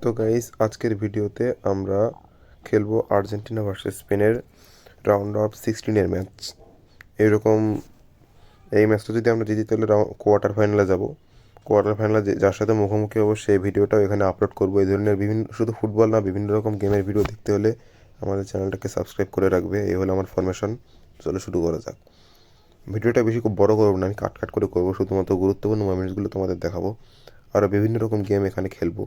তো গাইস, আজকের ভিডিওতে আমরা খেলবো আর্জেন্টিনা ভার্সেস স্পেনের রাউন্ড অফ 16-এর ম্যাচ। এরকম এই ম্যাচটা যদি আমরা জিতি তাহলে কোয়ার্টার ফাইনালে যাব। কোয়ার্টার ফাইনালে যার সাথে মুখোমুখি হবো সেই ভিডিওটাও এখানে আপলোড করবো। এই ধরনের বিভিন্ন, শুধু ফুটবল না, বিভিন্ন রকম গেমের ভিডিও দেখতে হলে আমাদের চ্যানেলটাকে সাবস্ক্রাইব করে রাখবে। এই হলো আমার ফরমেশন। চলো শুরু করা যাক। ভিডিওটা বেশি খুব বড় করবো না, আমি কাট কাট করে করবো, শুধুমাত্র গুরুত্বপূর্ণ মোমেন্টসগুলো তোমাদের দেখাবো। আরও বিভিন্ন রকম গেম এখানে খেলবো।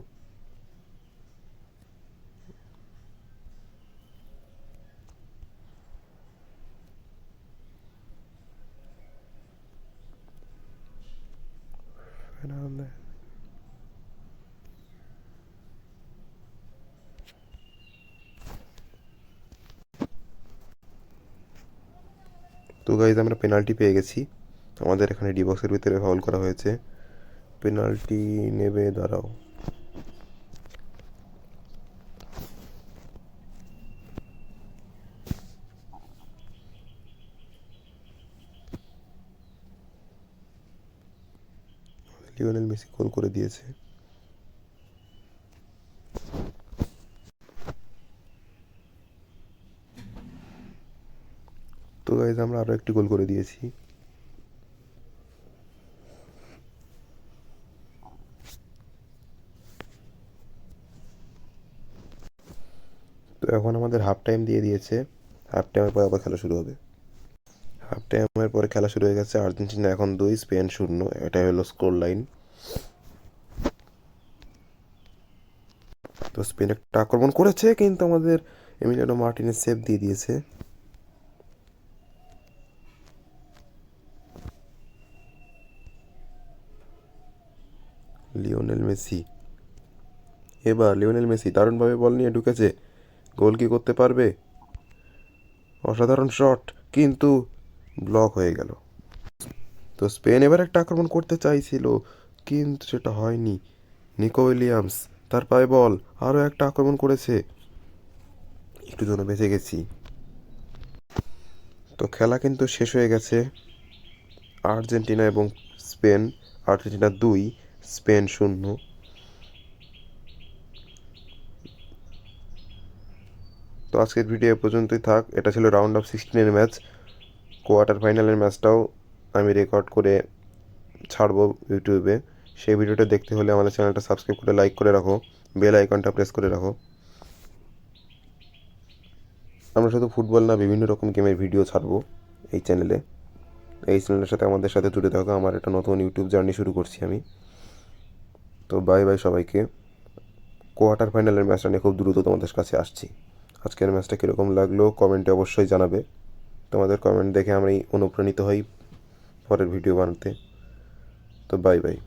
তো গাইজ, আমরা পেনাল্টি পেয়ে গেছি। আমাদের এখানে ডি বক্সের ভিতরে ফাউল করা হয়েছে। পেনাল্টি নেবে, দাঁড়াও। লিওনেল মেসি গোল করে দিয়েছে। তো গাইজ, আমরা আরও একটি গোল করে দিয়েছি। তো এখন আমাদের হাফ টাইম দিয়ে দিয়েছে। হাফ টাইমের পর আবার খেলা শুরু হবে। হাফ টাইমের পরে খেলা শুরু হয়ে গেছে। আর্জেন্টিনা এখন 2, স্পেন 0। এটাই হলো স্কোর লাইন। তো স্পেন একটা আক্রমণ করেছে, কিন্তু আমাদের এমিলিয়ানো মার্টিনেজ সেভ দিয়ে দিয়েছে। লিওনেল মেসি, এবার লিওনেল মেসি দারুণভাবে বল নিয়ে ঢুকেছে। গোল কি করতে পারবে? অসাধারণ শট, কিন্তু ব্লক হয়ে গেল। তো স্পেন এবার একটা আক্রমণ করতে চাইছিল, কিন্তু সেটা হয়নি। নিকো উইলিয়ামস, তার পায়ে বল, আরও একটা আক্রমণ করেছে। একটু জন্য বেঁচে গেছি। তো খেলা কিন্তু শেষ হয়ে গেছে। আর্জেন্টিনা এবং স্পেন। Argentina 2, Spain 0। তো আজকের ভিডিও এ পর্যন্তই থাক। এটা ছিল রাউন্ড অফ 16-এর ম্যাচ। কোয়ার্টার ফাইনালের ম্যাচটাও আমি রেকর্ড করে ছাড়বো ইউটিউবে। সেই ভিডিওটা দেখতে হলে আমাদের চ্যানেলটা সাবস্ক্রাইব করে লাইক করে রাখো, বেল আইকনটা প্রেস করে রাখো। আমরা শুধু ফুটবল না, বিভিন্ন রকম গেমের ভিডিও ছাড়বো এই চ্যানেলে। এই চ্যানেলের সাথে আমাদের সাথে জুড়ে থাকো। আমার একটা নতুন ইউটিউব জার্নি শুরু করছি আমি। তো বাই বাই সবাইকে। কোয়ার্টার ফাইনালের ম্যাচটা নিয়ে খুব দ্রুত তোমাদের কাছে আসছি। আজকের ম্যাচটা কীরকম লাগলো কমেন্টে অবশ্যই জানাবে। তোমাদের কমেন্ট দেখে আমি অনুপ্রাণিত হই পরের ভিডিও বানাতে। তো বাই বাই।